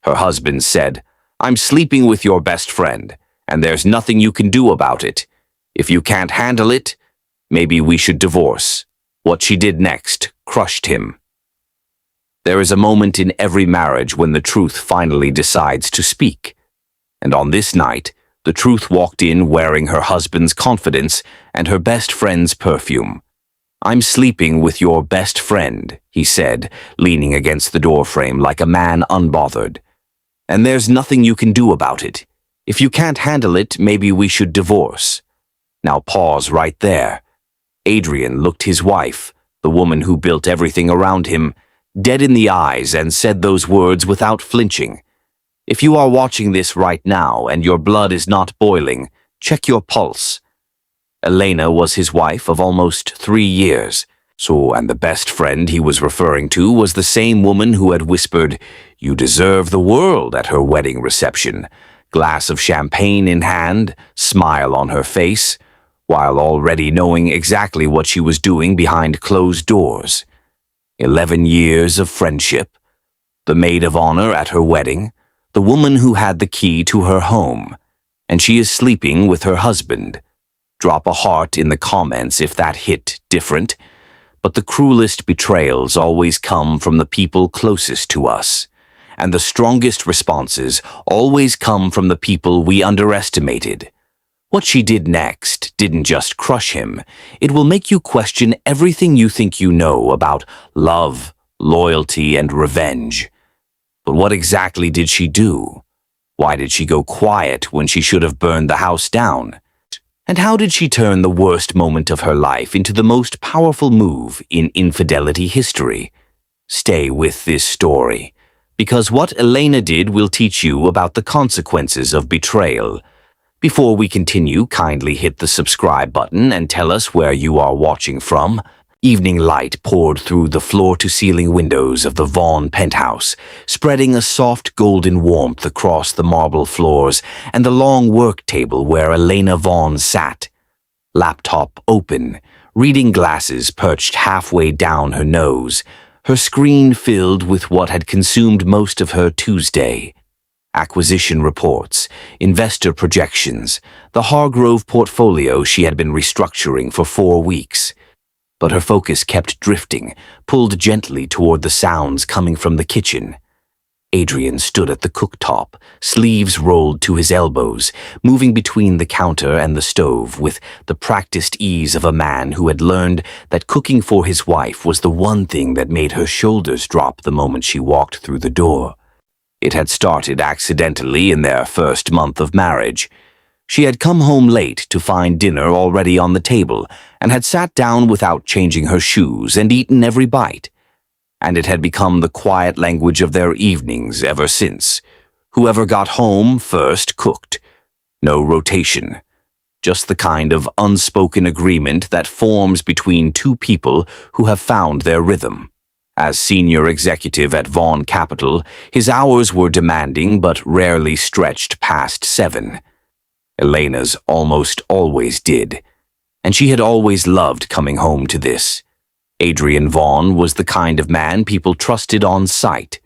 Her husband said, "I'm sleeping with your best friend, and there's nothing you can do about it. If you can't handle it, maybe we should divorce." What she did next crushed him. There is a moment in every marriage when the truth finally decides to speak. And on this night, the truth walked in wearing her husband's confidence and her best friend's perfume. "I'm sleeping with your best friend," he said, leaning against the doorframe like a man unbothered. "And there's nothing you can do about it. If you can't handle it, maybe we should divorce." Now pause right there. Adrian looked his wife, the woman who built everything around him, dead in the eyes and said those words without flinching. If you are watching this right now and your blood is not boiling, check your pulse. Elena was his wife of almost 3 years. And the best friend he was referring to was the same woman who had whispered, "You deserve the world" at her wedding reception, glass of champagne in hand, smile on her face, while already knowing exactly what she was doing behind closed doors. 11 years of friendship, the maid of honor at her wedding, the woman who had the key to her home, and she is sleeping with her husband. Drop a heart in the comments if that hit different. But the cruelest betrayals always come from the people closest to us, and the strongest responses always come from the people we underestimated. What she did next didn't just crush him, it will make you question everything you think you know about love, loyalty, and revenge. But what exactly did she do? Why did she go quiet when she should have burned the house down? And how did she turn the worst moment of her life into the most powerful move in infidelity history? Stay with this story, because what Elena did will teach you about the consequences of betrayal. Before we continue, kindly hit the subscribe button and tell us where you are watching from. Evening light poured through the floor-to-ceiling windows of the Vaughn penthouse, spreading a soft golden warmth across the marble floors and the long work table where Elena Vaughn sat. Laptop open, reading glasses perched halfway down her nose, her screen filled with what had consumed most of her Tuesday. Acquisition reports, investor projections, the Hargrove portfolio she had been restructuring for 4 weeks. But her focus kept drifting, pulled gently toward the sounds coming from the kitchen. Adrian stood at the cooktop, sleeves rolled to his elbows, moving between the counter and the stove with the practiced ease of a man who had learned that cooking for his wife was the one thing that made her shoulders drop the moment she walked through the door. It had started accidentally in their first month of marriage. She had come home late to find dinner already on the table and had sat down without changing her shoes and eaten every bite. And it had become the quiet language of their evenings ever since. Whoever got home first cooked. No rotation. Just the kind of unspoken agreement that forms between two people who have found their rhythm. As senior executive at Vaughn Capital, his hours were demanding but rarely stretched past 7. Elena's almost always did, and she had always loved coming home to this. Adrian Vaughn was the kind of man people trusted on sight,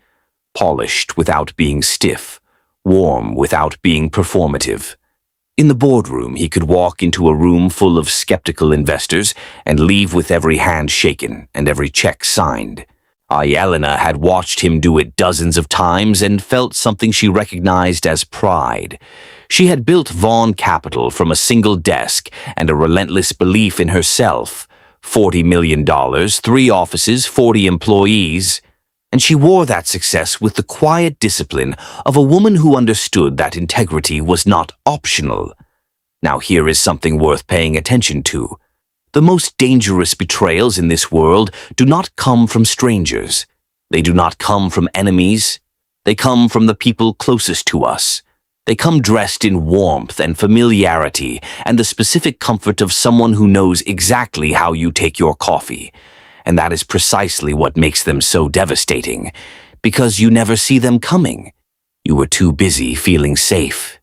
polished without being stiff, warm without being performative. In the boardroom, he could walk into a room full of skeptical investors and leave with every hand shaken and every check signed. Elena had watched him do it dozens of times and felt something she recognized as pride. She had built Vaughn Capital from a single desk and a relentless belief in herself. $40 million, 3 offices, 40 employees. And she wore that success with the quiet discipline of a woman who understood that integrity was not optional. Now here is something worth paying attention to. The most dangerous betrayals in this world do not come from strangers. They do not come from enemies. They come from the people closest to us. They come dressed in warmth and familiarity and the specific comfort of someone who knows exactly how you take your coffee. And that is precisely what makes them so devastating, because you never see them coming. You were too busy feeling safe.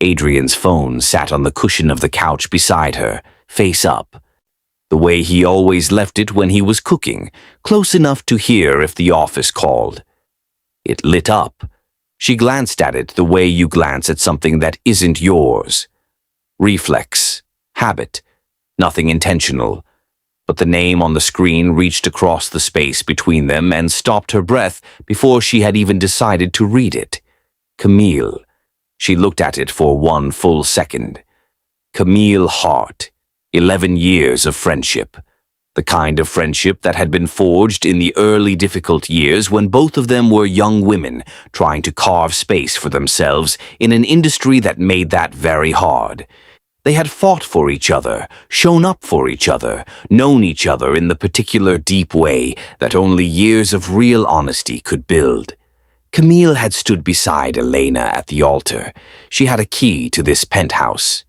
Adrian's phone sat on the cushion of the couch beside her, face up. The way he always left it when he was cooking, close enough to hear if the office called. It lit up. She glanced at it the way you glance at something that isn't yours. Reflex, habit, nothing intentional. But the name on the screen reached across the space between them and stopped her breath before she had even decided to read it. Camille. She looked at it for one full second. Camille Hart. 11 years of friendship. The kind of friendship that had been forged in the early difficult years when both of them were young women trying to carve space for themselves in an industry that made that very hard. They had fought for each other, shown up for each other, known each other in the particular deep way that only years of real honesty could build. Camille had stood beside Elena at the altar. She had a key to this penthouse.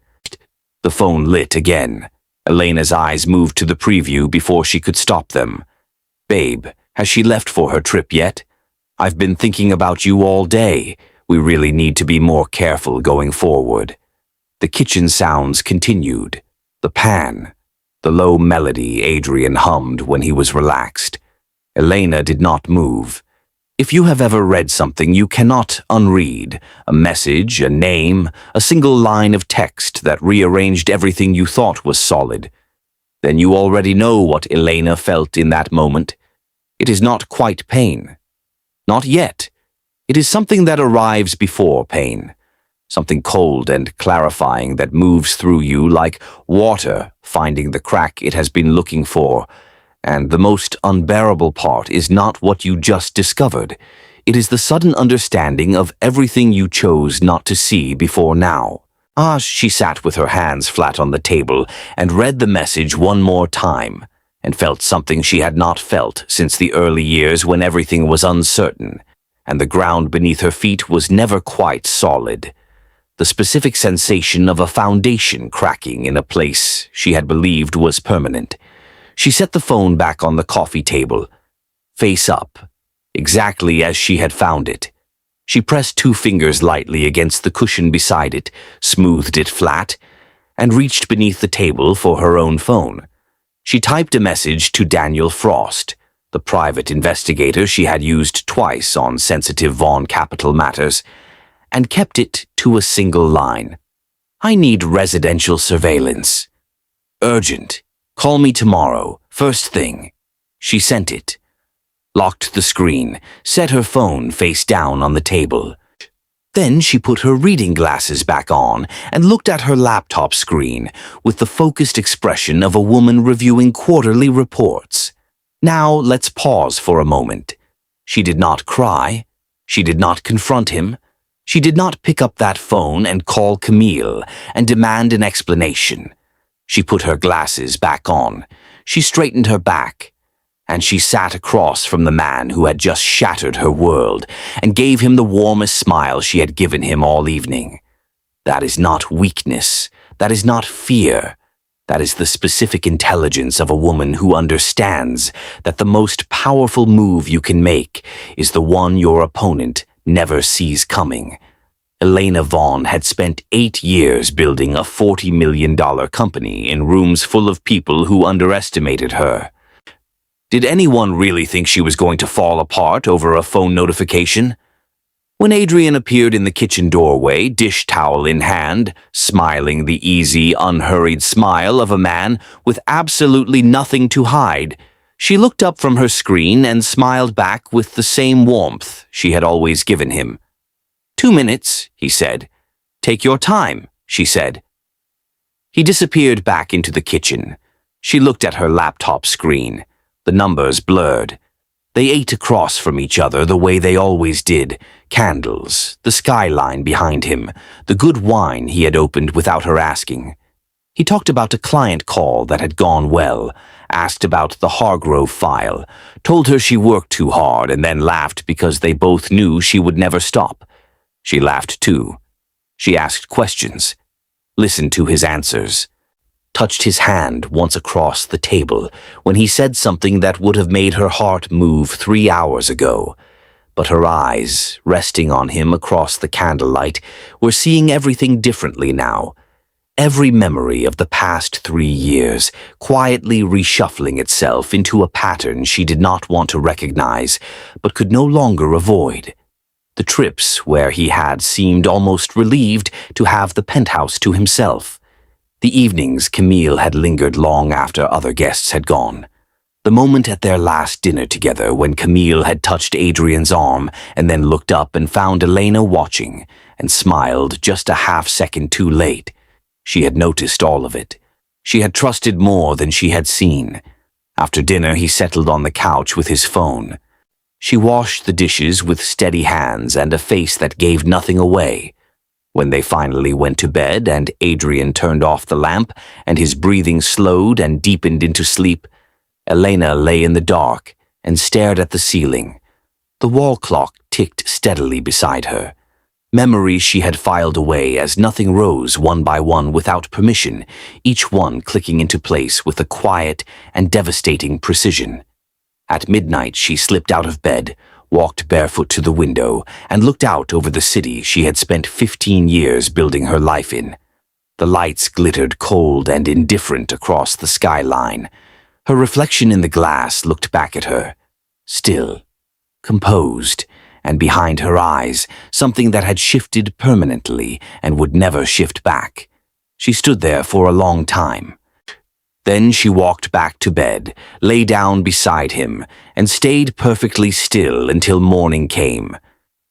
The phone lit again. Elena's eyes moved to the preview before she could stop them. "Babe, has she left for her trip yet? I've been thinking about you all day. We really need to be more careful going forward." The kitchen sounds continued. The pan, the low melody Adrian hummed when he was relaxed. Elena did not move. If you have ever read something you cannot unread, a message, a name, a single line of text that rearranged everything you thought was solid, then you already know what Elena felt in that moment. It is not quite pain. Not yet. It is something that arrives before pain. Something cold and clarifying that moves through you like water finding the crack it has been looking for. And the most unbearable part is not what you just discovered. It is the sudden understanding of everything you chose not to see before now. She sat with her hands flat on the table and read the message one more time, and felt something she had not felt since the early years when everything was uncertain, and the ground beneath her feet was never quite solid. The specific sensation of a foundation cracking in a place she had believed was permanent. She set the phone back on the coffee table, face up, exactly as she had found it. She pressed 2 fingers lightly against the cushion beside it, smoothed it flat, and reached beneath the table for her own phone. She typed a message to Daniel Frost, the private investigator she had used twice on sensitive Vaughn Capital matters, and kept it to a single line. "I need residential surveillance. Urgent. Call me tomorrow, first thing." She sent it, locked the screen, set her phone face down on the table. Then she put her reading glasses back on and looked at her laptop screen with the focused expression of a woman reviewing quarterly reports. Now let's pause for a moment. She did not cry. She did not confront him. She did not pick up that phone and call Camille and demand an explanation. She put her glasses back on. She straightened her back, and she sat across from the man who had just shattered her world and gave him the warmest smile she had given him all evening. That is not weakness. That is not fear. That is the specific intelligence of a woman who understands that the most powerful move you can make is the one your opponent never sees coming. Elena Vaughn had spent 8 years building a $40 million company in rooms full of people who underestimated her. Did anyone really think she was going to fall apart over a phone notification? When Adrian appeared in the kitchen doorway, dish towel in hand, smiling the easy, unhurried smile of a man with absolutely nothing to hide, she looked up from her screen and smiled back with the same warmth she had always given him. 2 minutes, he said. Take your time, she said. He disappeared back into the kitchen. She looked at her laptop screen. The numbers blurred. They ate across from each other the way they always did. Candles, the skyline behind him, the good wine he had opened without her asking. He talked about a client call that had gone well, asked about the Hargrove file, told her she worked too hard, and then laughed because they both knew she would never stop. She laughed too. She asked questions, listened to his answers, touched his hand once across the table when he said something that would have made her heart move 3 hours ago. But her eyes, resting on him across the candlelight, were seeing everything differently now. Every memory of the past 3 years, quietly reshuffling itself into a pattern she did not want to recognize, but could no longer avoid. The trips where he had seemed almost relieved to have the penthouse to himself. The evenings Camille had lingered long after other guests had gone. The moment at their last dinner together when Camille had touched Adrian's arm and then looked up and found Elena watching and smiled just a half-second too late. She had noticed all of it. She had trusted more than she had seen. After dinner, he settled on the couch with his phone. She washed the dishes with steady hands and a face that gave nothing away. When they finally went to bed and Adrian turned off the lamp and his breathing slowed and deepened into sleep, Elena lay in the dark and stared at the ceiling. The wall clock ticked steadily beside her. Memories she had filed away as nothing rose one by one without permission, each one clicking into place with a quiet and devastating precision. At midnight, she slipped out of bed, walked barefoot to the window, and looked out over the city she had spent 15 years building her life in. The lights glittered cold and indifferent across the skyline. Her reflection in the glass looked back at her, still, composed, and behind her eyes, something that had shifted permanently and would never shift back. She stood there for a long time. Then she walked back to bed, lay down beside him, and stayed perfectly still until morning came.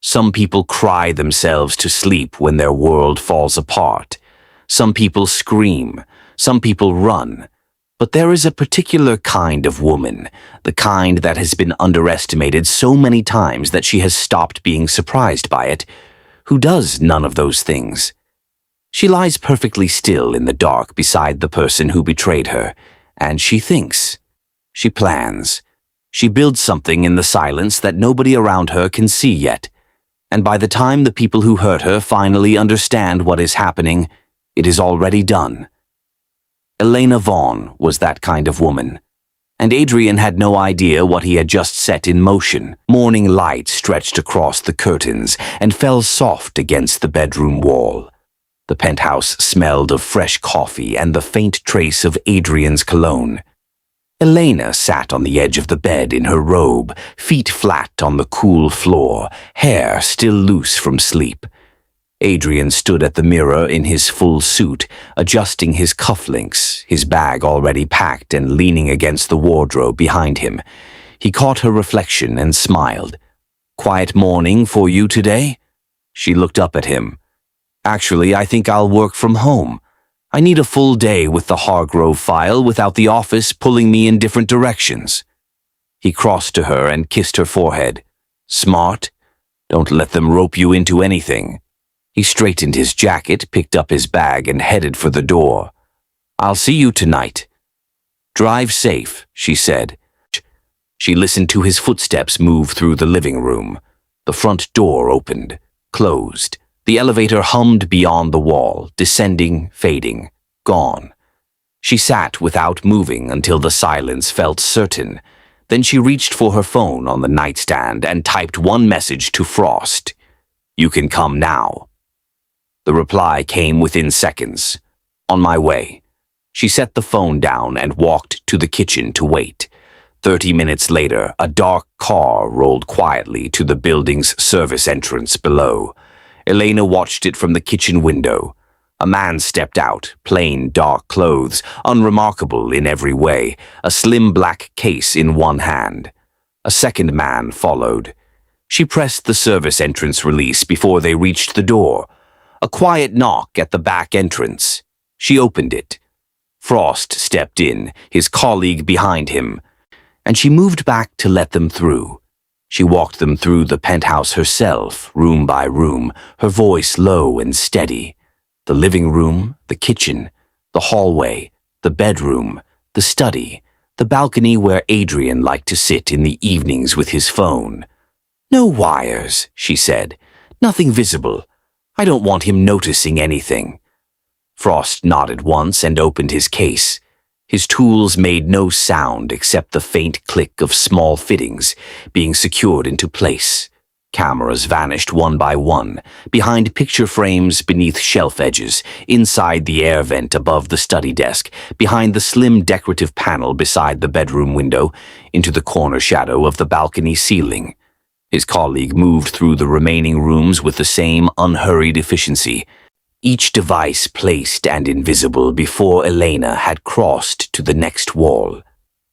Some people cry themselves to sleep when their world falls apart. Some people scream. Some people run. But there is a particular kind of woman, the kind that has been underestimated so many times that she has stopped being surprised by it, who does none of those things. She lies perfectly still in the dark beside the person who betrayed her, and she thinks. She plans. She builds something in the silence that nobody around her can see yet, and by the time the people who hurt her finally understand what is happening, it is already done. Elena Vaughn was that kind of woman, and Adrian had no idea what he had just set in motion. Morning light stretched across the curtains and fell soft against the bedroom wall. The penthouse smelled of fresh coffee and the faint trace of Adrian's cologne. Elena sat on the edge of the bed in her robe, feet flat on the cool floor, hair still loose from sleep. Adrian stood at the mirror in his full suit, adjusting his cufflinks, his bag already packed and leaning against the wardrobe behind him. He caught her reflection and smiled. "Quiet morning for you today?" She looked up at him. "Actually, I think I'll work from home. I need a full day with the Hargrove file without the office pulling me in different directions." He crossed to her and kissed her forehead. "Smart. Don't let them rope you into anything." He straightened his jacket, picked up his bag, and headed for the door. "I'll see you tonight." "Drive safe," she said. She listened to his footsteps move through the living room. The front door opened, closed. The elevator hummed beyond the wall, descending, fading, gone. She sat without moving until the silence felt certain. Then she reached for her phone on the nightstand and typed one message to Frost. "You can come now." The reply came within seconds. "On my way." She set the phone down and walked to the kitchen to wait. 30 minutes later, a dark car rolled quietly to the building's service entrance below. Elena watched it from the kitchen window. A man stepped out, plain dark clothes, unremarkable in every way, a slim black case in one hand. A second man followed. She pressed the service entrance release before they reached the door. A quiet knock at the back entrance. She opened it. Frost stepped in, his colleague behind him, and she moved back to let them through. She walked them through the penthouse herself, room by room, her voice low and steady. The living room, the kitchen, the hallway, the bedroom, the study, the balcony where Adrian liked to sit in the evenings with his phone. "No wires," she said. "Nothing visible. I don't want him noticing anything." Frost nodded once and opened his case. His tools made no sound except the faint click of small fittings being secured into place. Cameras vanished one by one, behind picture frames beneath shelf edges, inside the air vent above the study desk, behind the slim decorative panel beside the bedroom window, into the corner shadow of the balcony ceiling. His colleague moved through the remaining rooms with the same unhurried efficiency, each device placed and invisible before Elena had crossed to the next wall.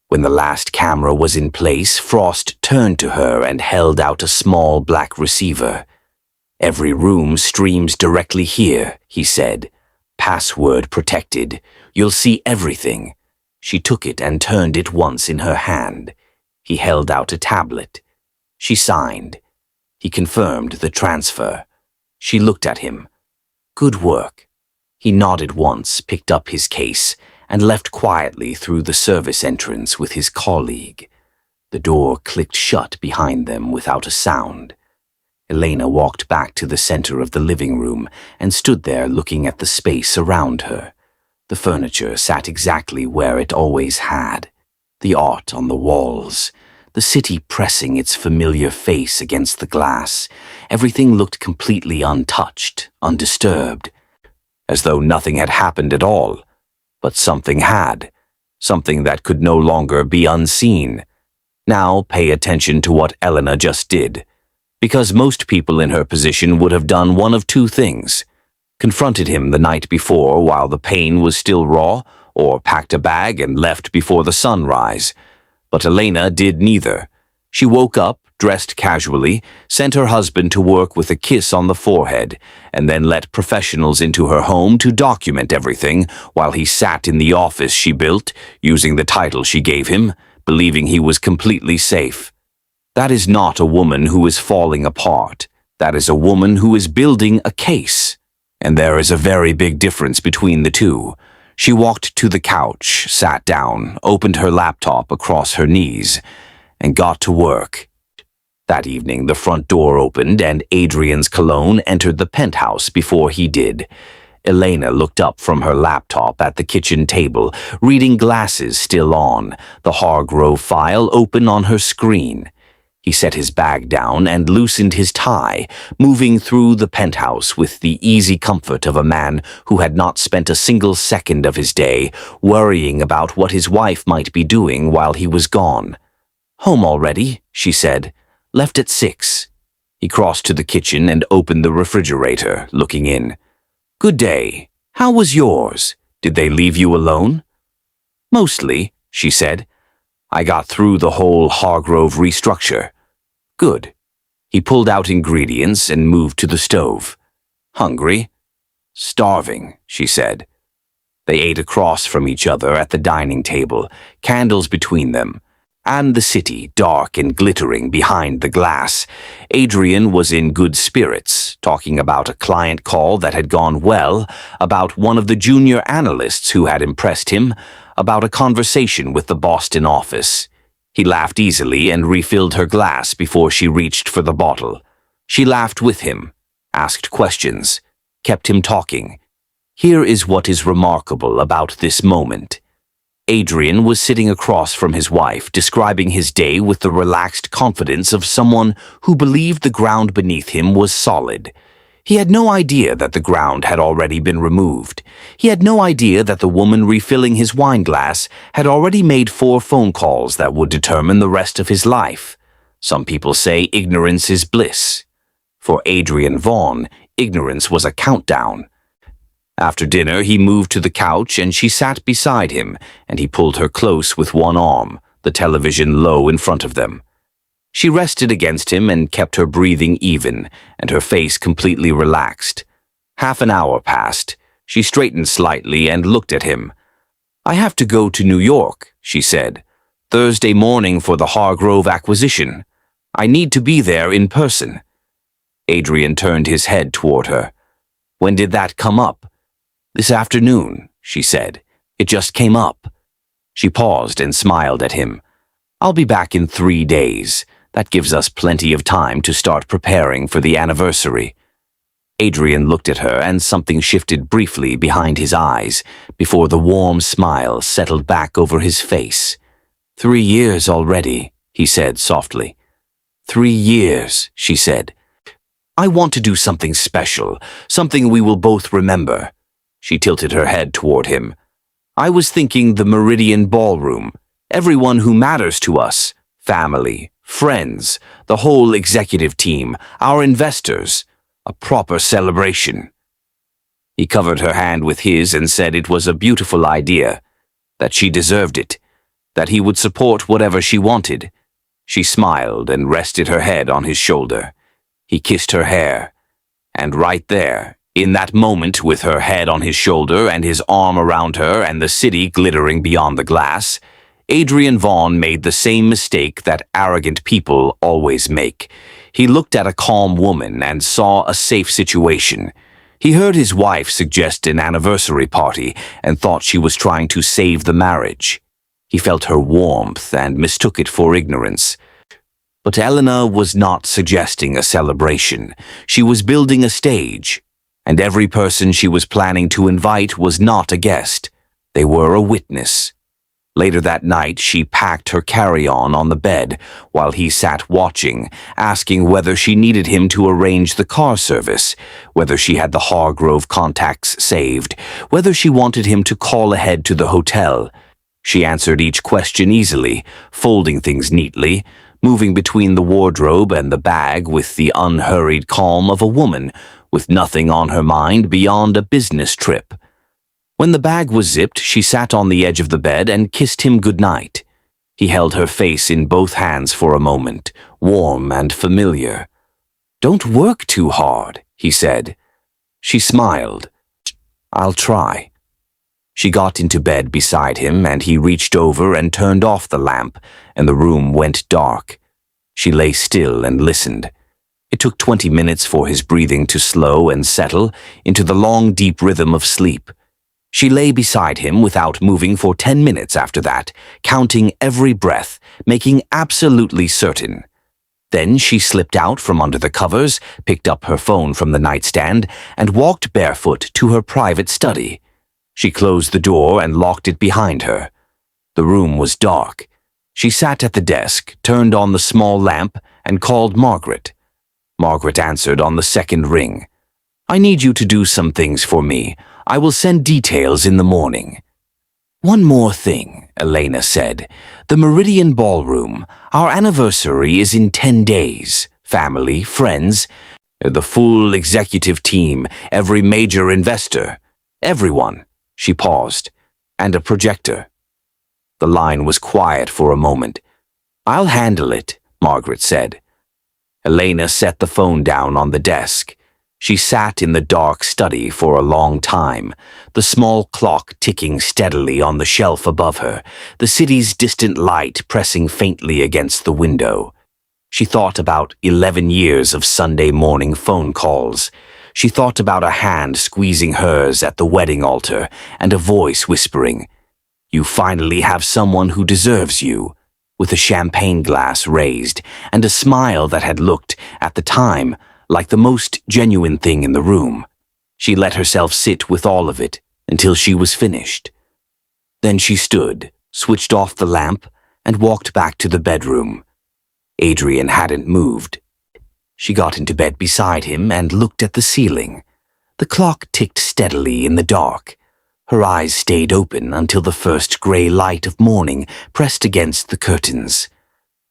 When the last camera was in place, Frost turned to her and held out a small black receiver. "Every room streams directly here," he said. "Password protected. You'll see everything." She took it and turned it once in her hand. He held out a tablet. She signed. He confirmed the transfer. She looked at him. "Good work." He nodded once, picked up his case, and left quietly through the service entrance with his colleague. The door clicked shut behind them without a sound. Elena walked back to the center of the living room and stood there looking at the space around her. The furniture sat exactly where it always had. The art on the walls, the city pressing its familiar face against the glass. Everything looked completely untouched, undisturbed, as though nothing had happened at all. But something had, something that could no longer be unseen. Now pay attention to what Elena just did, because most people in her position would have done one of two things: confronted him the night before while the pain was still raw, or packed a bag and left before the sunrise. But Elena did neither. She woke up, dressed casually, sent her husband to work with a kiss on the forehead, and then let professionals into her home to document everything while he sat in the office she built, using the title she gave him, believing he was completely safe. That is not a woman who is falling apart. That is a woman who is building a case. And there is a very big difference between the two. She walked to the couch, sat down, opened her laptop across her knees, and got to work. That evening, the front door opened and Adrian's cologne entered the penthouse before he did. Elena looked up from her laptop at the kitchen table, reading glasses still on, the Hargrove file open on her screen. He set his bag down and loosened his tie, moving through the penthouse with the easy comfort of a man who had not spent a single second of his day worrying about what his wife might be doing while he was gone. "Home already," she said. "Left at 6. He crossed to the kitchen and opened the refrigerator, looking in. "Good day. How was yours? Did they leave you alone?" "Mostly," she said. "I got through the whole Hargrove restructure." "Good." He pulled out ingredients and moved to the stove. "Hungry?" "Starving," she said. They ate across from each other at the dining table, candles between them, and the city dark and glittering behind the glass. Adrian was in good spirits, talking about a client call that had gone well, about one of the junior analysts who had impressed him, about a conversation with the Boston office. He laughed easily and refilled her glass before she reached for the bottle. She laughed with him, asked questions, kept him talking. Here is what is remarkable about this moment. Adrian was sitting across from his wife, describing his day with the relaxed confidence of someone who believed the ground beneath him was solid. He had no idea that the ground had already been removed. He had no idea that the woman refilling his wine glass had already made 4 phone calls that would determine the rest of his life. Some people say ignorance is bliss. For Adrian Vaughn, ignorance was a countdown. After dinner, he moved to the couch and she sat beside him, and he pulled her close with one arm, the television low in front of them. She rested against him and kept her breathing even, and her face completely relaxed. Half an hour passed. She straightened slightly and looked at him. "I have to go to New York," she said. "Thursday morning for the Hargrove acquisition. I need to be there in person." Adrian turned his head toward her. "When did that come up?" "This afternoon," she said. "It just came up." She paused and smiled at him. "I'll be back in 3 days. That gives us plenty of time to start preparing for the anniversary." Adrian looked at her and something shifted briefly behind his eyes before the warm smile settled back over his face. 3 years already," he said softly. 3 years, she said. "I want to do something special, something we will both remember." She tilted her head toward him. "I was thinking the Meridian Ballroom. Everyone who matters to us. Family, friends, the whole executive team, our investors. A proper celebration. He covered her hand with his and said it was a beautiful idea, that she deserved it, that he would support whatever she wanted. She smiled and rested her head on his shoulder. He kissed her hair, and right there, in that moment, with her head on his shoulder and his arm around her and the city glittering beyond the glass, Adrian Vaughn made the same mistake that arrogant people always make. He looked at a calm woman and saw a safe situation. He heard his wife suggest an anniversary party and thought she was trying to save the marriage. He felt her warmth and mistook it for ignorance. But Elena was not suggesting a celebration. She was building a stage, and every person she was planning to invite was not a guest. They were a witness. Later that night, she packed her carry-on on the bed while he sat watching, asking whether she needed him to arrange the car service, whether she had the Hargrove contacts saved, whether she wanted him to call ahead to the hotel. She answered each question easily, folding things neatly, moving between the wardrobe and the bag with the unhurried calm of a woman with nothing on her mind beyond a business trip. When the bag was zipped, she sat on the edge of the bed and kissed him goodnight. He held her face in both hands for a moment, warm and familiar. "Don't work too hard," he said. She smiled. "I'll try." She got into bed beside him, and he reached over and turned off the lamp, and the room went dark. She lay still and listened. It took 20 minutes for his breathing to slow and settle into the long, deep rhythm of sleep. She lay beside him without moving for 10 minutes after that, counting every breath, making absolutely certain. Then she slipped out from under the covers, picked up her phone from the nightstand, and walked barefoot to her private study. She closed the door and locked it behind her. The room was dark. She sat at the desk, turned on the small lamp, and called Margaret. Margaret answered on the second ring. "I need you to do some things for me. I will send details in the morning." "One more thing," Elena said. "The Meridian Ballroom. Our anniversary is in 10 days. Family, friends, the full executive team, every major investor. Everyone." She paused. "And a projector." The line was quiet for a moment. "I'll handle it," Margaret said. Elena set the phone down on the desk. She sat in the dark study for a long time, the small clock ticking steadily on the shelf above her, the city's distant light pressing faintly against the window. She thought about 11 years of Sunday morning phone calls. She thought about a hand squeezing hers at the wedding altar and a voice whispering, "You finally have someone who deserves you," with a champagne glass raised and a smile that had looked, at the time, like the most genuine thing in the room. She let herself sit with all of it until she was finished. Then she stood, switched off the lamp, and walked back to the bedroom. Adrian hadn't moved. She got into bed beside him and looked at the ceiling. The clock ticked steadily in the dark. Her eyes stayed open until the first grey light of morning pressed against the curtains.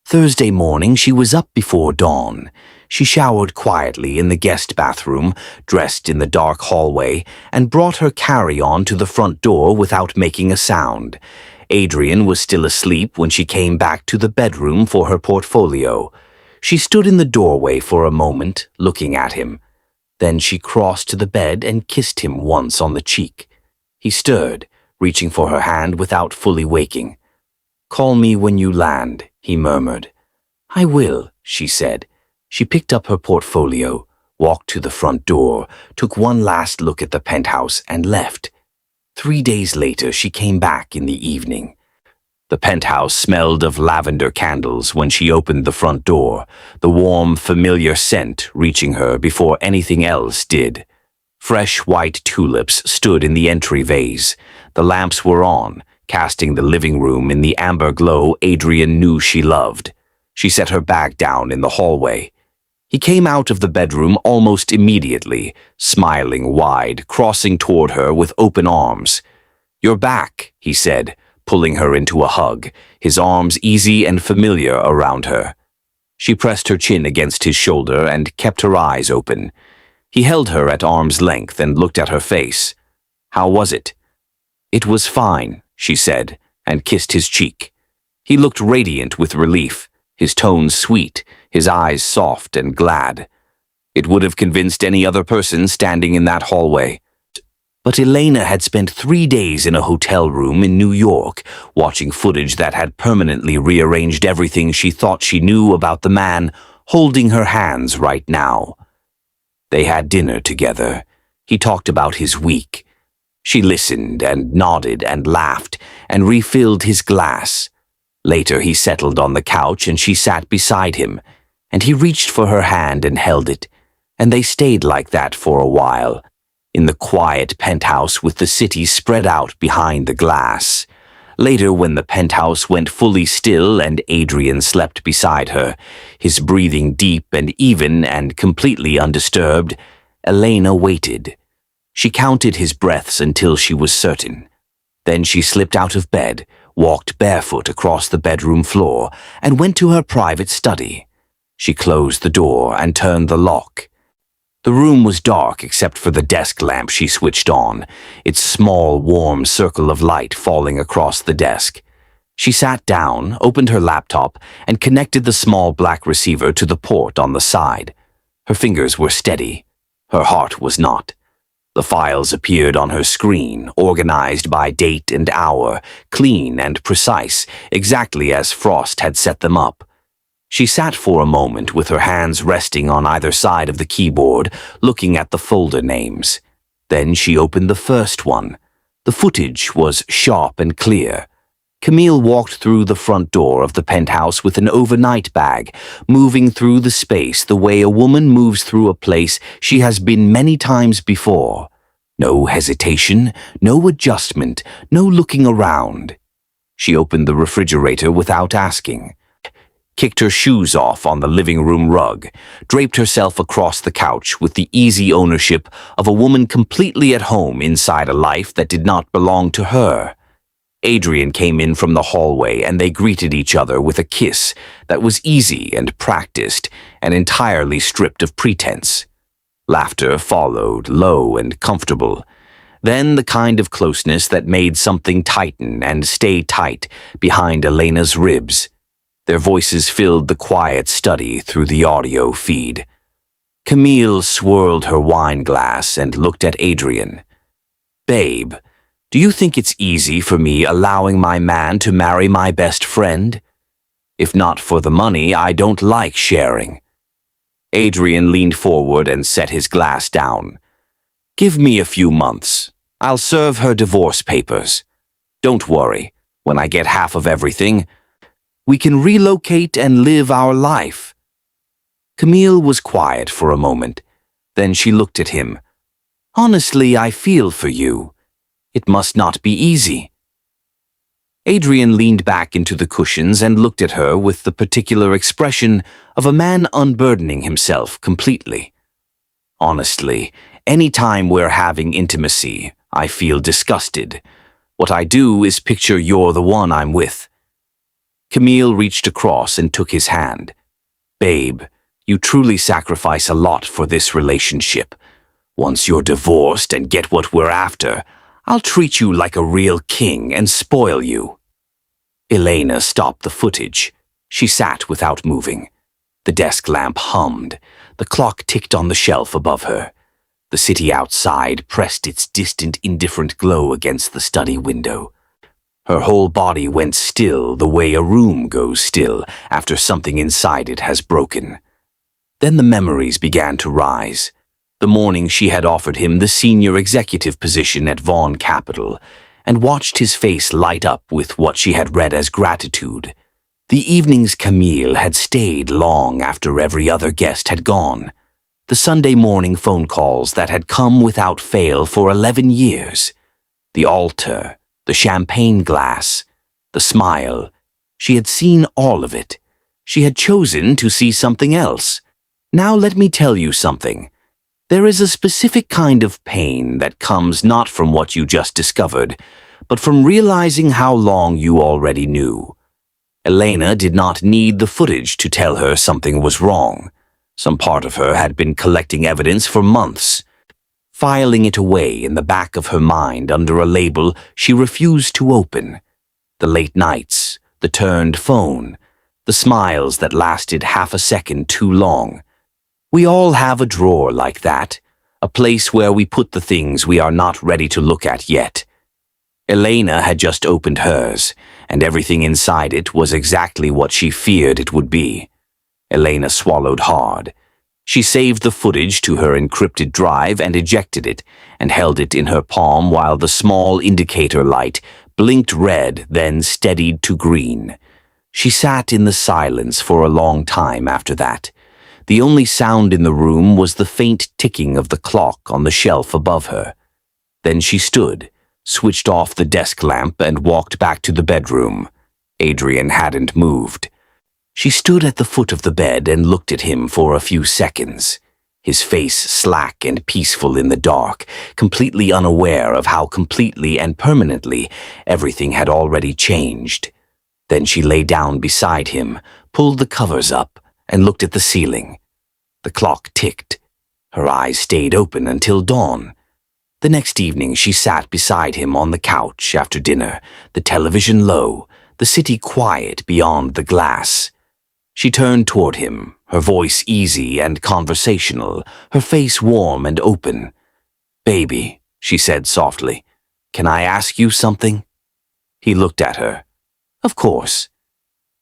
Thursday morning she was up before dawn. She showered quietly in the guest bathroom, dressed in the dark hallway, and brought her carry-on to the front door without making a sound. Adrian was still asleep when she came back to the bedroom for her portfolio. She stood in the doorway for a moment, looking at him. Then she crossed to the bed and kissed him once on the cheek. He stirred, reaching for her hand without fully waking. "Call me when you land," he murmured. "I will," she said. She picked up her portfolio, walked to the front door, took one last look at the penthouse, and left. 3 days later, she came back in the evening. The penthouse smelled of lavender candles when she opened the front door, the warm, familiar scent reaching her before anything else did. Fresh white tulips stood in the entry vase. The lamps were on, casting the living room in the amber glow Adrian knew she loved. She set her bag down in the hallway. He came out of the bedroom almost immediately, smiling wide, crossing toward her with open arms. "You're back," he said, pulling her into a hug, his arms easy and familiar around her. She pressed her chin against his shoulder and kept her eyes open. He held her at arm's length and looked at her face. "How was it?" "It was fine," she said, and kissed his cheek. He looked radiant with relief, his tone sweet, his eyes soft and glad. It would have convinced any other person standing in that hallway. But Elena had spent 3 days in a hotel room in New York, watching footage that had permanently rearranged everything she thought she knew about the man holding her hands right now. They had dinner together. He talked about his week. She listened and nodded and laughed and refilled his glass. Later he settled on the couch and she sat beside him, and he reached for her hand and held it, and they stayed like that for a while, in the quiet penthouse with the city spread out behind the glass. Later, when the penthouse went fully still and Adrian slept beside her, his breathing deep and even and completely undisturbed, Elena waited. She counted his breaths until she was certain. Then she slipped out of bed, walked barefoot across the bedroom floor, and went to her private study. She closed the door and turned the lock. The room was dark except for the desk lamp she switched on, its small, warm circle of light falling across the desk. She sat down, opened her laptop, and connected the small black receiver to the port on the side. Her fingers were steady. Her heart was not. The files appeared on her screen, organized by date and hour, clean and precise, exactly as Frost had set them up. She sat for a moment with her hands resting on either side of the keyboard, looking at the folder names. Then she opened the first one. The footage was sharp and clear. Camille walked through the front door of the penthouse with an overnight bag, moving through the space the way a woman moves through a place she has been many times before. No hesitation, no adjustment, no looking around. She opened the refrigerator without asking, kicked her shoes off on the living room rug, draped herself across the couch with the easy ownership of a woman completely at home inside a life that did not belong to her. Adrian came in from the hallway and they greeted each other with a kiss that was easy and practiced and entirely stripped of pretense. Laughter followed, low and comfortable. Then the kind of closeness that made something tighten and stay tight behind Elena's ribs. Their voices filled the quiet study through the audio feed. Camille swirled her wine glass and looked at Adrian. "Babe, do you think it's easy for me allowing my man to marry my best friend? If not for the money, I don't like sharing." Adrian leaned forward and set his glass down. "Give me a few months. I'll serve her divorce papers. Don't worry, when I get half of everything, we can relocate and live our life." Camille was quiet for a moment. Then she looked at him. "Honestly, I feel for you. It must not be easy." Adrian leaned back into the cushions and looked at her with the particular expression of a man unburdening himself completely. "Honestly, any time we're having intimacy, I feel disgusted. What I do is picture you're the one I'm with." Camille reached across and took his hand. "Babe, you truly sacrifice a lot for this relationship. Once you're divorced and get what we're after, I'll treat you like a real king and spoil you." Elena stopped the footage. She sat without moving. The desk lamp hummed. The clock ticked on the shelf above her. The city outside pressed its distant, indifferent glow against the study window. Her whole body went still the way a room goes still after something inside it has broken. Then the memories began to rise. The morning she had offered him the senior executive position at Vaughn Capital, and watched his face light up with what she had read as gratitude. The evenings Camille had stayed long after every other guest had gone. The Sunday morning phone calls that had come without fail for 11 years. The altar, the champagne glass, the smile. She had seen all of it. She had chosen to see something else. Now let me tell you something. There is a specific kind of pain that comes not from what you just discovered, but from realizing how long you already knew. Elena did not need the footage to tell her something was wrong. Some part of her had been collecting evidence for months, filing it away in the back of her mind under a label she refused to open. The late nights, the turned phone, the smiles that lasted half a second too long. We all have a drawer like that, a place where we put the things we are not ready to look at yet. Elena had just opened hers, and everything inside it was exactly what she feared it would be. Elena swallowed hard. She saved the footage to her encrypted drive and ejected it, and held it in her palm while the small indicator light blinked red, then steadied to green. She sat in the silence for a long time after that. The only sound in the room was the faint ticking of the clock on the shelf above her. Then she stood, switched off the desk lamp, and walked back to the bedroom. Adrian hadn't moved. She stood at the foot of the bed and looked at him for a few seconds, his face slack and peaceful in the dark, completely unaware of how completely and permanently everything had already changed. Then she lay down beside him, pulled the covers up, and looked at the ceiling. The clock ticked. Her eyes stayed open until dawn. The next evening she sat beside him on the couch after dinner, the television low, the city quiet beyond the glass. She turned toward him, her voice easy and conversational, her face warm and open. "Baby," she said softly, "can I ask you something?" He looked at her. "Of course.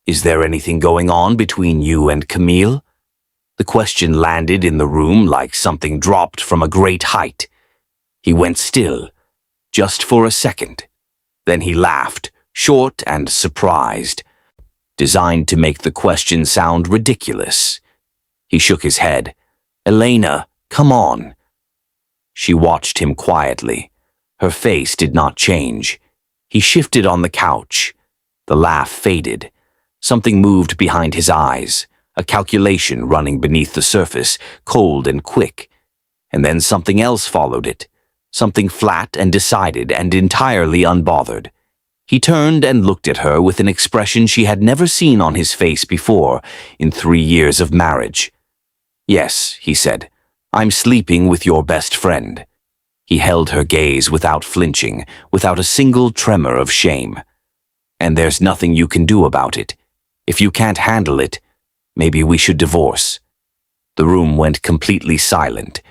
Is there anything going on between you and Camille?" The question landed in the room like something dropped from a great height. He went still, just for a second. Then he laughed, short and surprised, designed to make the question sound ridiculous. He shook his head. "Elena, come on." She watched him quietly. Her face did not change. He shifted on the couch. The laugh faded. Something moved behind his eyes, a calculation running beneath the surface, cold and quick. And then something else followed it, something flat and decided and entirely unbothered. He turned and looked at her with an expression she had never seen on his face before in 3 years of marriage. "Yes," he said, "I'm sleeping with your best friend." He held her gaze without flinching, without a single tremor of shame. "And there's nothing you can do about it. If you can't handle it, maybe we should divorce." The room went completely silent.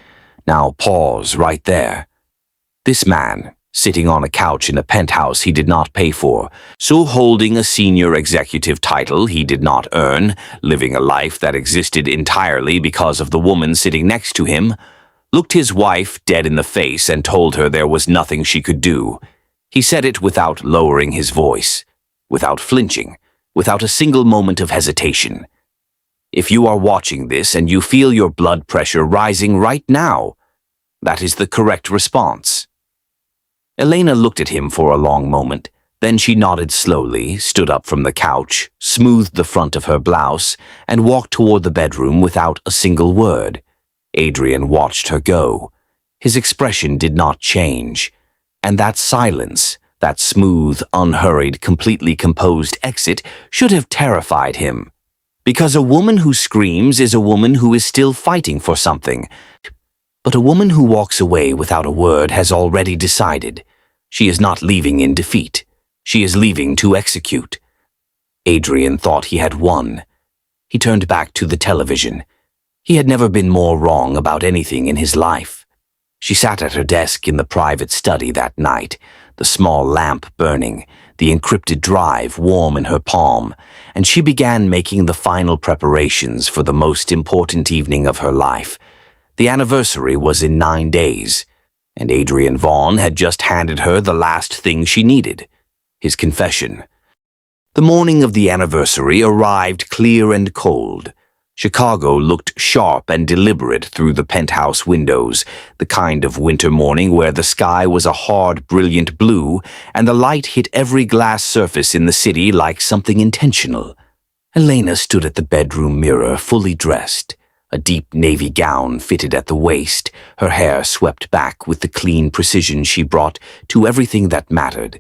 Now pause right there. This man, sitting on a couch in a penthouse he did not pay for, so holding a senior executive title he did not earn, living a life that existed entirely because of the woman sitting next to him, looked his wife dead in the face and told her there was nothing she could do. He said it without lowering his voice, without flinching, without a single moment of hesitation. If you are watching this and you feel your blood pressure rising right now, that is the correct response. Elena looked at him for a long moment. Then she nodded slowly, stood up from the couch, smoothed the front of her blouse, and walked toward the bedroom without a single word. Adrian watched her go. His expression did not change, and that silence, that smooth, unhurried, completely composed exit should have terrified him. Because a woman who screams is a woman who is still fighting for something. But a woman who walks away without a word has already decided. She is not leaving in defeat. She is leaving to execute. Adrian thought he had won. He turned back to the television. He had never been more wrong about anything in his life. She sat at her desk in the private study that night, the small lamp burning, the encrypted drive warm in her palm, and she began making the final preparations for the most important evening of her life. The anniversary was in 9 days, and Adrian Vaughn had just handed her the last thing she needed, his confession. The morning of the anniversary arrived clear and cold. Chicago looked sharp and deliberate through the penthouse windows, the kind of winter morning where the sky was a hard, brilliant blue, and the light hit every glass surface in the city like something intentional. Elena stood at the bedroom mirror, fully dressed. A deep navy gown fitted at the waist, her hair swept back with the clean precision she brought to everything that mattered.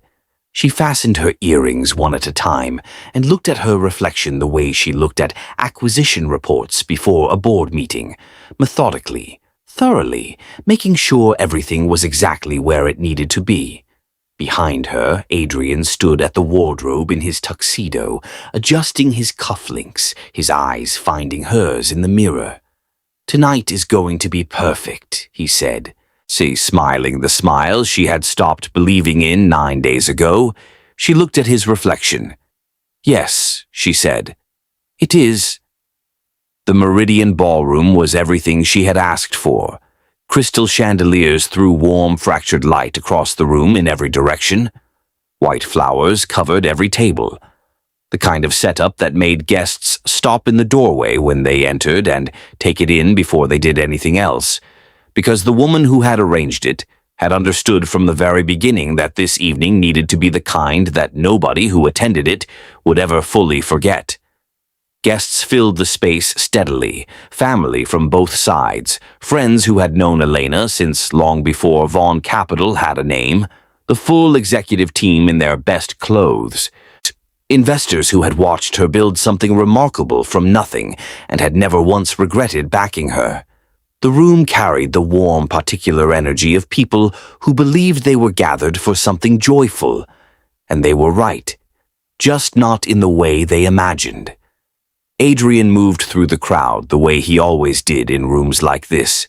She fastened her earrings one at a time and looked at her reflection the way she looked at acquisition reports before a board meeting, methodically, thoroughly, making sure everything was exactly where it needed to be. Behind her, Adrian stood at the wardrobe in his tuxedo, adjusting his cufflinks, his eyes finding hers in the mirror. "Tonight is going to be perfect," he said. See, smiling the smile she had stopped believing in 9 days ago, she looked at his reflection. "Yes," she said. "It is." The Meridian Ballroom was everything she had asked for. Crystal chandeliers threw warm, fractured light across the room in every direction. White flowers covered every table. The kind of setup that made guests stop in the doorway when they entered and take it in before they did anything else, because the woman who had arranged it had understood from the very beginning that this evening needed to be the kind that nobody who attended it would ever fully forget. Guests filled the space steadily, family from both sides, friends who had known Elena since long before Vaughn Capital had a name, the full executive team in their best clothes, investors who had watched her build something remarkable from nothing and had never once regretted backing her. The room carried the warm, particular energy of people who believed they were gathered for something joyful, and they were right, just not in the way they imagined. Adrian moved through the crowd the way he always did in rooms like this,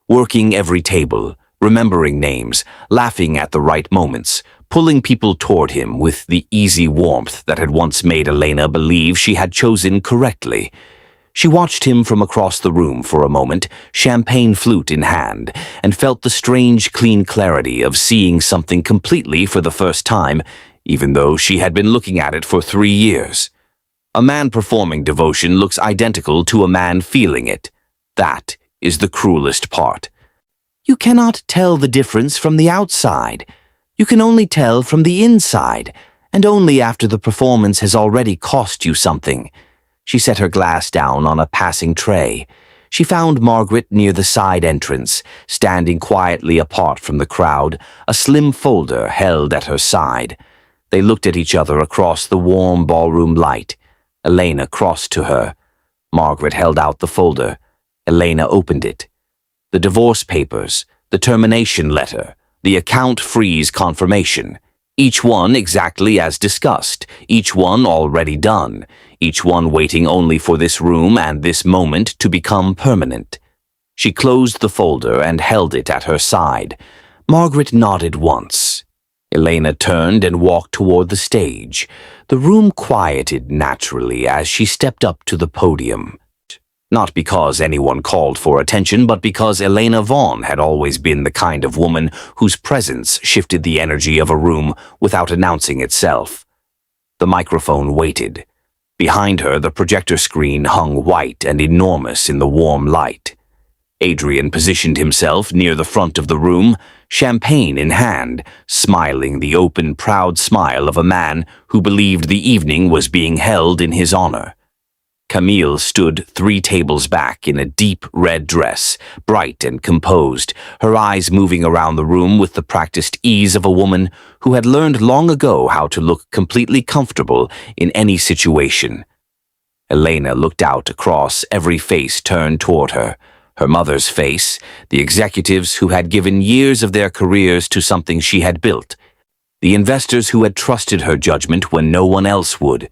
working every table, remembering names, laughing at the right moments, pulling people toward him with the easy warmth that had once made Elena believe she had chosen correctly. She watched him from across the room for a moment, champagne flute in hand, and felt the strange, clean clarity of seeing something completely for the first time, even though she had been looking at it for 3 years. A man performing devotion looks identical to a man feeling it. That is the cruelest part. You cannot tell the difference from the outside. You can only tell from the inside, and only after the performance has already cost you something. She set her glass down on a passing tray. She found Margaret near the side entrance, standing quietly apart from the crowd, a slim folder held at her side. They looked at each other across the warm ballroom light. Elena crossed to her. Margaret held out the folder. Elena opened it. The divorce papers, the termination letter, the account freeze confirmation, each one exactly as discussed, each one already done, each one waiting only for this room and this moment to become permanent. She closed the folder and held it at her side. Margaret nodded once. Elena turned and walked toward the stage. The room quieted naturally as she stepped up to the podium. Not because anyone called for attention, but because Elena Vaughn had always been the kind of woman whose presence shifted the energy of a room without announcing itself. The microphone waited. Behind her, the projector screen hung white and enormous in the warm light. Adrian positioned himself near the front of the room, champagne in hand, smiling the open, proud smile of a man who believed the evening was being held in his honor. Camille stood 3 tables back in a deep red dress, bright and composed, her eyes moving around the room with the practiced ease of a woman who had learned long ago how to look completely comfortable in any situation. Elena looked out across every face turned toward her. Her mother's face, the executives who had given years of their careers to something she had built, the investors who had trusted her judgment when no one else would.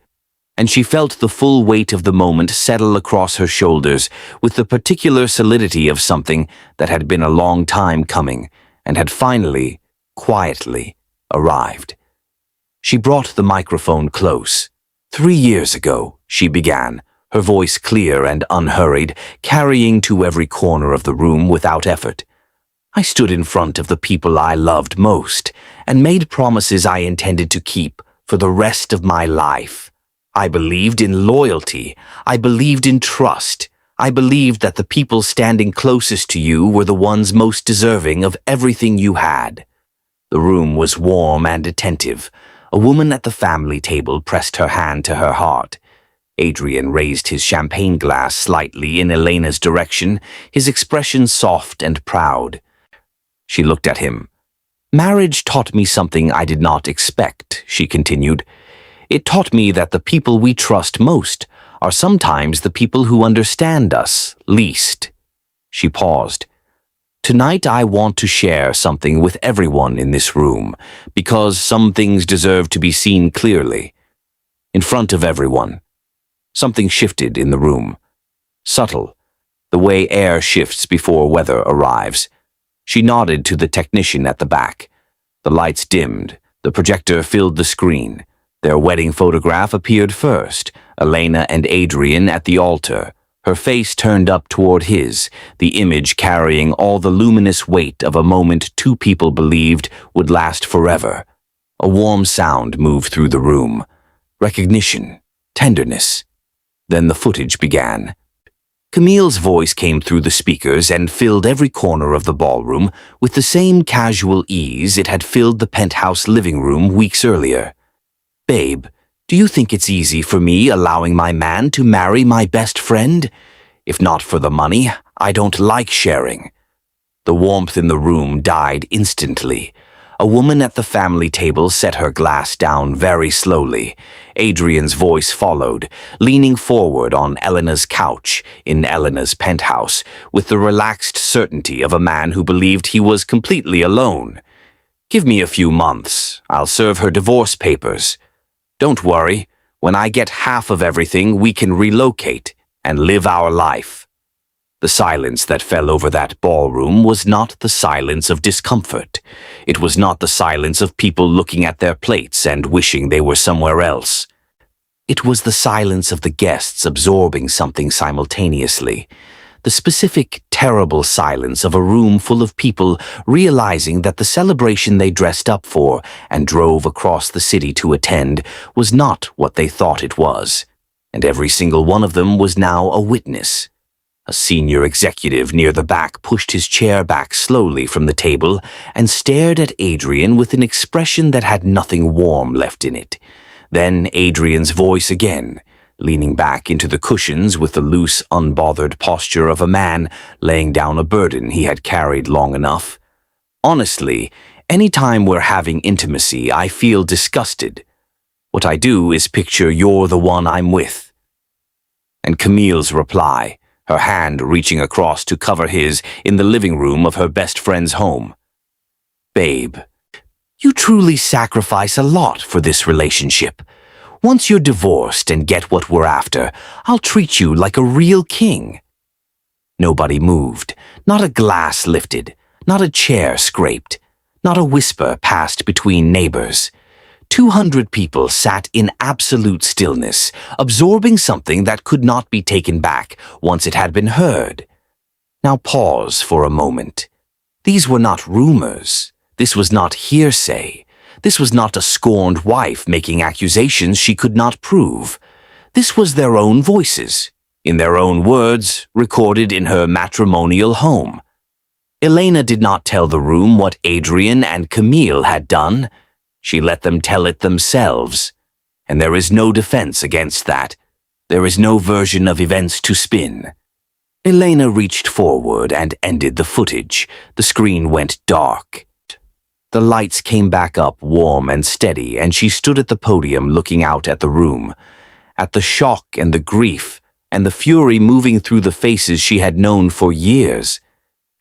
And she felt the full weight of the moment settle across her shoulders with the particular solidity of something that had been a long time coming and had finally, quietly, arrived. She brought the microphone close. 3 years ago, she began, her voice clear and unhurried, carrying to every corner of the room without effort. I stood in front of the people I loved most and made promises I intended to keep for the rest of my life. I believed in loyalty. I believed in trust. I believed that the people standing closest to you were the ones most deserving of everything you had. The room was warm and attentive. A woman at the family table pressed her hand to her heart. Adrian raised his champagne glass slightly in Elena's direction, his expression soft and proud. She looked at him. Marriage taught me something I did not expect, she continued. It taught me that the people we trust most are sometimes the people who understand us least. She paused. Tonight I want to share something with everyone in this room, because some things deserve to be seen clearly. In front of everyone. Something shifted in the room. Subtle, the way air shifts before weather arrives. She nodded to the technician at the back. The lights dimmed. The projector filled the screen. Their wedding photograph appeared first, Elena and Adrian at the altar, her face turned up toward his, the image carrying all the luminous weight of a moment two people believed would last forever. A warm sound moved through the room. Recognition, tenderness. Then the footage began. Camille's voice came through the speakers and filled every corner of the ballroom with the same casual ease it had filled the penthouse living room weeks earlier. Babe, do you think it's easy for me allowing my man to marry my best friend? If not for the money, I don't like sharing. The warmth in the room died instantly. A woman at the family table set her glass down very slowly. Adrian's voice followed, leaning forward on Elena's couch in Elena's penthouse, with the relaxed certainty of a man who believed he was completely alone. Give me a few months. I'll serve her divorce papers. Don't worry. When I get half of everything, we can relocate and live our life. The silence that fell over that ballroom was not the silence of discomfort. It was not the silence of people looking at their plates and wishing they were somewhere else. It was the silence of the guests absorbing something simultaneously. The specific, terrible silence of a room full of people realizing that the celebration they dressed up for and drove across the city to attend was not what they thought it was, and every single one of them was now a witness. A senior executive near the back pushed his chair back slowly from the table and stared at Adrian with an expression that had nothing warm left in it. Then Adrian's voice again, leaning back into the cushions with the loose, unbothered posture of a man laying down a burden he had carried long enough. Honestly, any time we're having intimacy, I feel disgusted. What I do is picture you're the one I'm with. And Camille's reply, her hand reaching across to cover his in the living room of her best friend's home. Babe, you truly sacrifice a lot for this relationship. Once you're divorced and get what we're after, I'll treat you like a real king. Nobody moved, not a glass lifted, not a chair scraped, not a whisper passed between neighbors. 200 people sat in absolute stillness, absorbing something that could not be taken back once it had been heard. Now pause for a moment. These were not rumors. This was not hearsay. This was not a scorned wife making accusations she could not prove. This was their own voices, in their own words, recorded in her matrimonial home. Elena did not tell the room what Adrian and Camille had done. She let them tell it themselves. And there is no defense against that. There is no version of events to spin. Elena reached forward and ended the footage. The screen went dark. The lights came back up warm and steady, and she stood at the podium looking out at the room, at the shock and the grief and the fury moving through the faces she had known for years.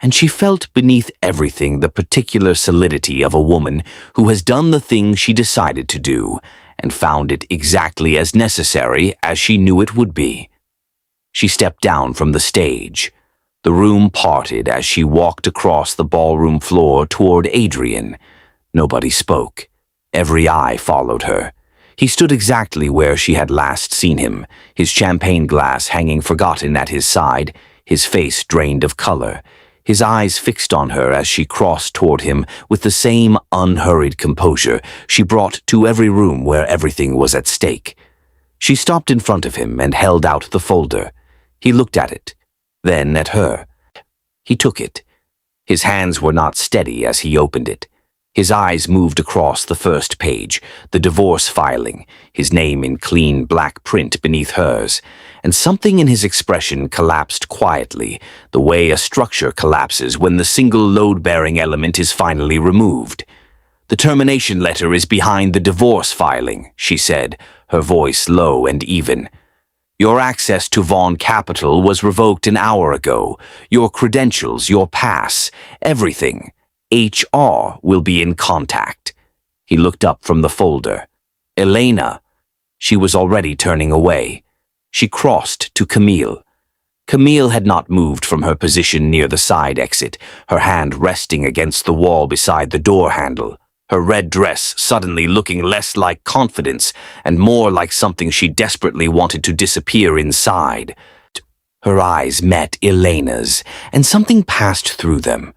And she felt beneath everything the particular solidity of a woman who has done the thing she decided to do and found it exactly as necessary as she knew it would be. She stepped down from the stage. The room parted as she walked across the ballroom floor toward Adrian. Nobody spoke. Every eye followed her. He stood exactly where she had last seen him, his champagne glass hanging forgotten at his side, his face drained of color, his eyes fixed on her as she crossed toward him with the same unhurried composure she brought to every room where everything was at stake. She stopped in front of him and held out the folder. He looked at it, then at her. He took it. His hands were not steady as he opened it. His eyes moved across the first page, the divorce filing, his name in clean black print beneath hers, and something in his expression collapsed quietly, the way a structure collapses when the single load-bearing element is finally removed. "The termination letter is behind the divorce filing," she said, her voice low and even. "Your access to Vaughn Capital was revoked an hour ago. Your credentials, your pass, everything. HR will be in contact." He looked up from the folder. "Elena." She was already turning away. She crossed to Camille. Camille had not moved from her position near the side exit, her hand resting against the wall beside the door handle, her red dress suddenly looking less like confidence and more like something she desperately wanted to disappear inside. Her eyes met Elena's, and something passed through them.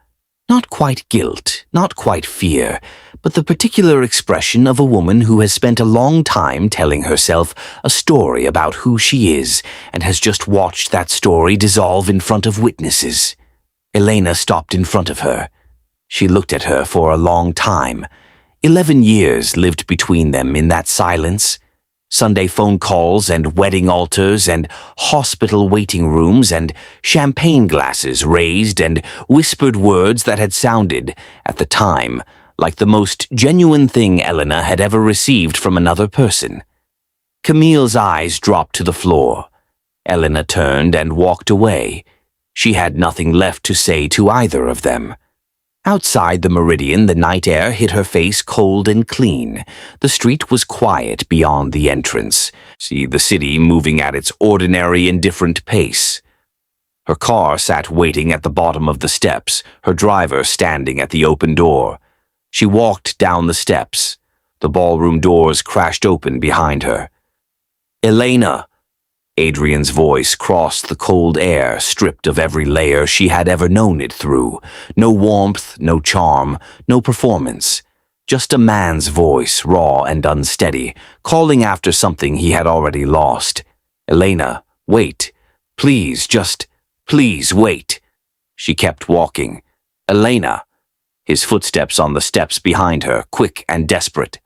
Not quite guilt, not quite fear, but the particular expression of a woman who has spent a long time telling herself a story about who she is and has just watched that story dissolve in front of witnesses. Elena stopped in front of her. She looked at her for a long time. 11 years lived between them in that silence. Sunday phone calls and wedding altars and hospital waiting rooms and champagne glasses raised and whispered words that had sounded, at the time, like the most genuine thing Elena had ever received from another person. Camille's eyes dropped to the floor. Elena turned and walked away. She had nothing left to say to either of them. Outside the Meridian, the night air hit her face cold and clean. The street was quiet beyond the entrance. See the city moving at its ordinary, indifferent pace. Her car sat waiting at the bottom of the steps, her driver standing at the open door. She walked down the steps. The ballroom doors crashed open behind her. "Elena!" Adrian's voice crossed the cold air, stripped of every layer she had ever known it through. No warmth, no charm, no performance. Just a man's voice, raw and unsteady, calling after something he had already lost. "Elena, wait. Please, please wait." She kept walking. "Elena." His footsteps on the steps behind her, quick and desperate.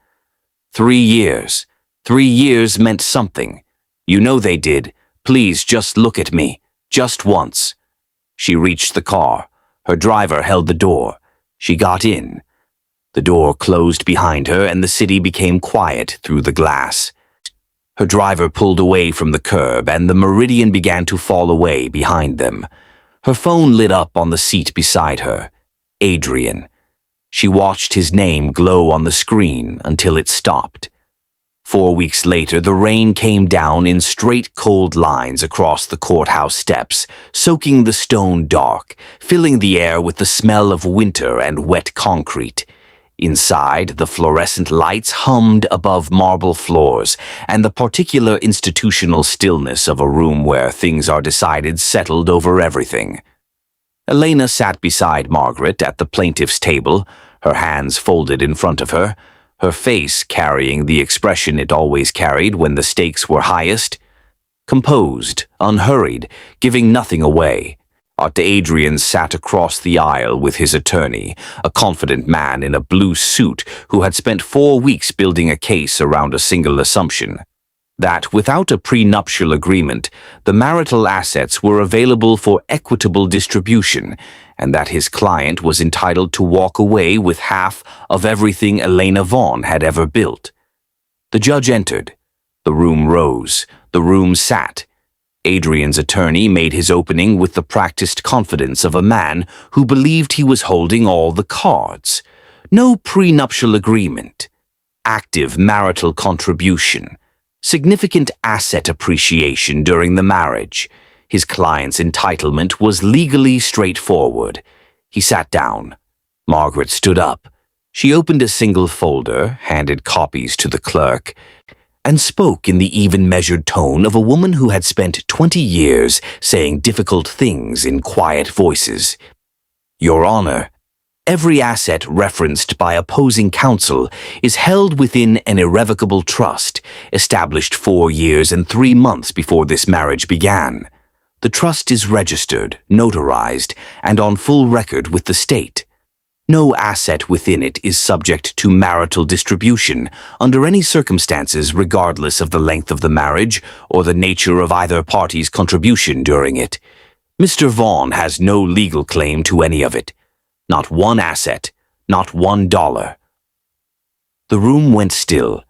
3 years. 3 years meant something. You know they did. Please just look at me. Just once. She reached the car. Her driver held the door. She got in. The door closed behind her and the city became quiet through the glass. Her driver pulled away from the curb and the Meridian began to fall away behind them. Her phone lit up on the seat beside her. Adrian. She watched his name glow on the screen until it stopped. 4 weeks later, the rain came down in straight, cold lines across the courthouse steps, soaking the stone dark, filling the air with the smell of winter and wet concrete. Inside, the fluorescent lights hummed above marble floors, and the particular institutional stillness of a room where things are decided settled over everything. Elena sat beside Margaret at the plaintiff's table, her hands folded in front of her, her face carrying the expression it always carried when the stakes were highest. Composed, unhurried, giving nothing away. Adrian sat across the aisle with his attorney, a confident man in a blue suit who had spent 4 weeks building a case around a single assumption. That without a prenuptial agreement, the marital assets were available for equitable distribution, and that his client was entitled to walk away with half of everything Elena Vaughn had ever built. The judge entered. The room rose. The room sat. Adrian's attorney made his opening with the practiced confidence of a man who believed he was holding all the cards. No prenuptial agreement. Active marital contribution. Significant asset appreciation during the marriage. His client's entitlement was legally straightforward. He sat down. Margaret stood up. She opened a single folder, handed copies to the clerk, and spoke in the even-measured tone of a woman who had spent 20 years saying difficult things in quiet voices. "Your Honor, every asset referenced by opposing counsel is held within an irrevocable trust, established 4 years and 3 months before this marriage began. The trust is registered, notarized, and on full record with the state. No asset within it is subject to marital distribution under any circumstances regardless of the length of the marriage or the nature of either party's contribution during it. Mr. Vaughn has no legal claim to any of it. Not one asset, not $1. The room went still.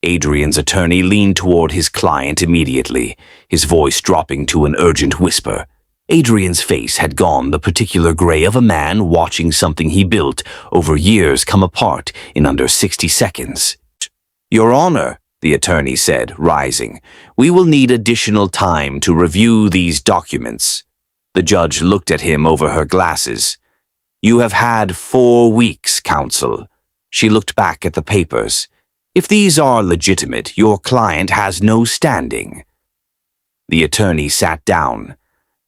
Adrian's attorney leaned toward his client immediately, his voice dropping to an urgent whisper. Adrian's face had gone the particular gray of a man watching something he built over years come apart in under 60 seconds. "Your Honor," the attorney said, rising, "we will need additional time to review these documents." The judge looked at him over her glasses. "You have had 4 weeks, counsel." She looked back at the papers. "If these are legitimate, your client has no standing." The attorney sat down.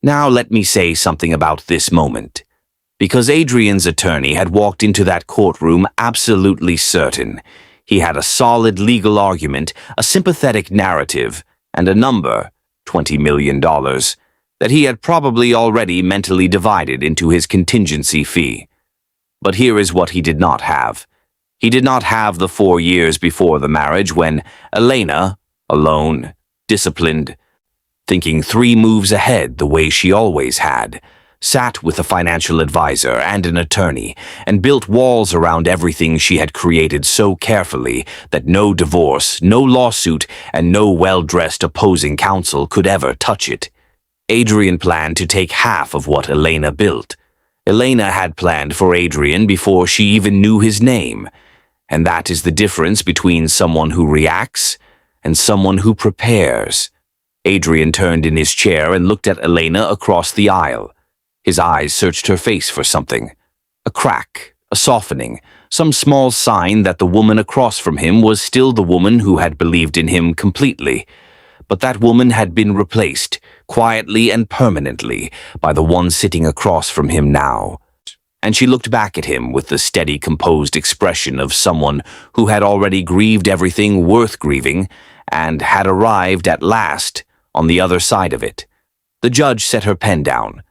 "Now let me say something about this moment." Because Adrian's attorney had walked into that courtroom absolutely certain. He had a solid legal argument, a sympathetic narrative, and a number, $20 million, that he had probably already mentally divided into his contingency fee. But here is what he did not have. He did not have the 4 years before the marriage when Elena, alone, disciplined, thinking 3 moves ahead the way she always had, sat with a financial advisor and an attorney and built walls around everything she had created so carefully that no divorce, no lawsuit, and no well-dressed opposing counsel could ever touch it. Adrian planned to take half of what Elena built. Elena had planned for Adrian before she even knew his name, and that is the difference between someone who reacts and someone who prepares. Adrian turned in his chair and looked at Elena across the aisle. His eyes searched her face for something. A crack, a softening, some small sign that the woman across from him was still the woman who had believed in him completely. But that woman had been replaced, quietly and permanently, by the one sitting across from him now. And she looked back at him with the steady, composed expression of someone who had already grieved everything worth grieving and had arrived at last on the other side of it. The judge set her pen down.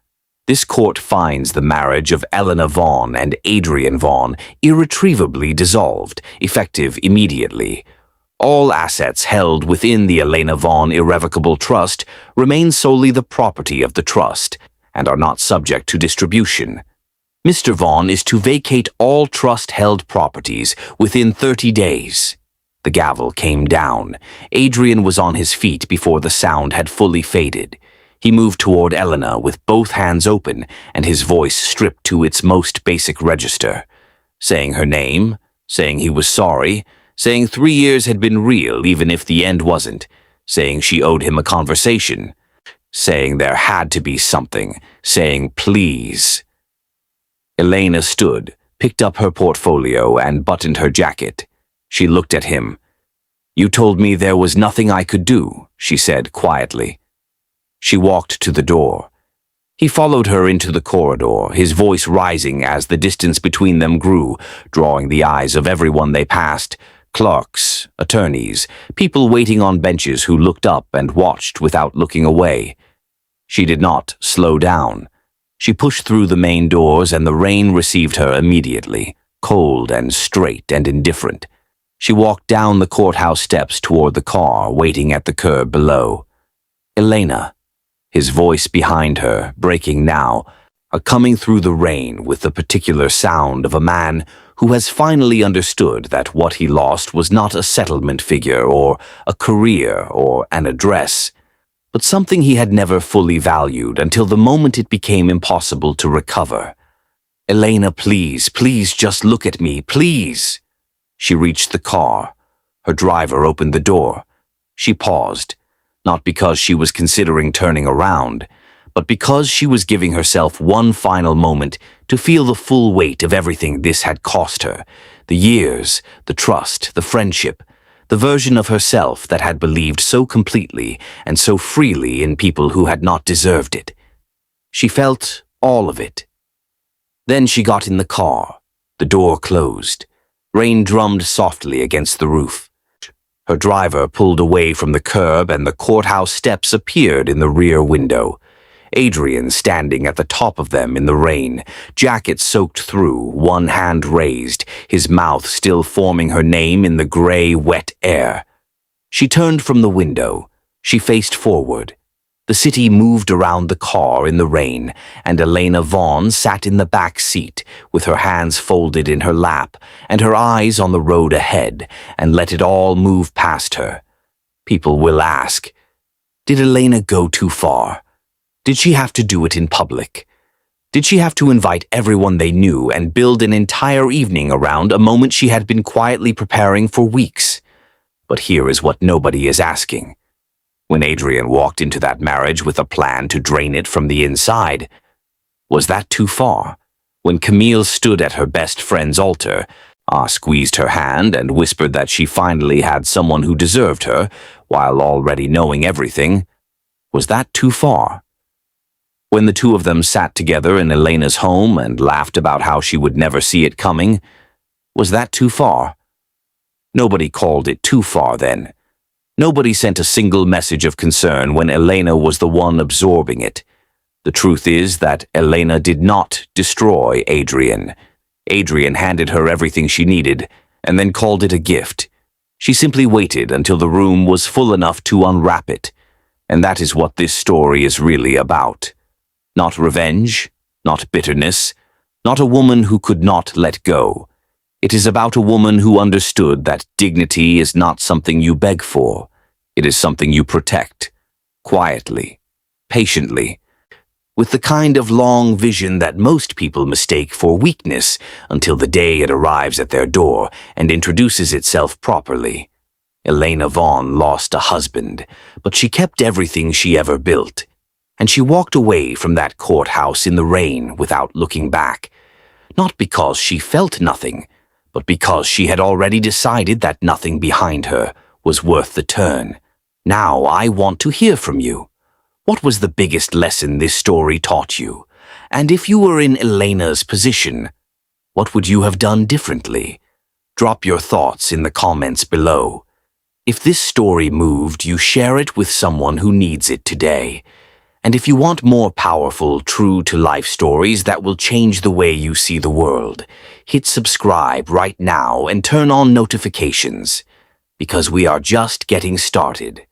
"This court finds the marriage of Elena Vaughn and Adrian Vaughn irretrievably dissolved, effective immediately. All assets held within the Elena Vaughn Irrevocable Trust remain solely the property of the trust and are not subject to distribution. Mr. Vaughn is to vacate all trust-held properties within 30 days. The gavel came down. Adrian was on his feet before the sound had fully faded. He moved toward Elena with both hands open and his voice stripped to its most basic register, saying her name, saying he was sorry, saying 3 years had been real even if the end wasn't, saying she owed him a conversation, saying there had to be something, saying please. Elena stood, picked up her portfolio and buttoned her jacket. She looked at him. "You told me there was nothing I could do," she said quietly. She walked to the door. He followed her into the corridor, his voice rising as the distance between them grew, drawing the eyes of everyone they passed, clerks, attorneys, people waiting on benches who looked up and watched without looking away. She did not slow down. She pushed through the main doors and the rain received her immediately, cold and straight and indifferent. She walked down the courthouse steps toward the car waiting at the curb below. "Elena," his voice behind her, breaking now, coming through the rain with the particular sound of a man who has finally understood that what he lost was not a settlement figure or a career or an address, but something he had never fully valued until the moment it became impossible to recover. "Elena, please, please just look at me, please." She reached the car. Her driver opened the door. She paused, not because she was considering turning around, but because she was giving herself one final moment to feel the full weight of everything this had cost her, the years, the trust, the friendship, the version of herself that had believed so completely and so freely in people who had not deserved it. She felt all of it. Then she got in the car. The door closed. Rain drummed softly against the roof. Her driver pulled away from the curb and the courthouse steps appeared in the rear window. Adrian standing at the top of them in the rain, jacket soaked through, one hand raised, his mouth still forming her name in the gray, wet air. She turned from the window. She faced forward. The city moved around the car in the rain, and Elena Vaughn sat in the back seat with her hands folded in her lap and her eyes on the road ahead, and let it all move past her. People will ask, did Elena go too far? Did she have to do it in public? Did she have to invite everyone they knew and build an entire evening around a moment she had been quietly preparing for weeks? But here is what nobody is asking. When Adrian walked into that marriage with a plan to drain it from the inside, was that too far? When Camille stood at her best friend's altar, squeezed her hand and whispered that she finally had someone who deserved her, while already knowing everything, was that too far? When the two of them sat together in Elena's home and laughed about how she would never see it coming, was that too far? Nobody called it too far then. Nobody sent a single message of concern when Elena was the one absorbing it. The truth is that Elena did not destroy Adrian. Adrian handed her everything she needed and then called it a gift. She simply waited until the room was full enough to unwrap it. And that is what this story is really about. Not revenge, not bitterness, not a woman who could not let go. It is about a woman who understood that dignity is not something you beg for. It is something you protect, quietly, patiently, with the kind of long vision that most people mistake for weakness until the day it arrives at their door and introduces itself properly. Elena Vaughn lost a husband, but she kept everything she ever built, and she walked away from that courthouse in the rain without looking back, not because she felt nothing, but because she had already decided that nothing behind her was worth the turn. Now I want to hear from you. What was the biggest lesson this story taught you? And if you were in Elena's position, what would you have done differently? Drop your thoughts in the comments below. If this story moved you, share it with someone who needs it today. And if you want more powerful, true-to-life stories that will change the way you see the world, hit subscribe right now and turn on notifications, because we are just getting started.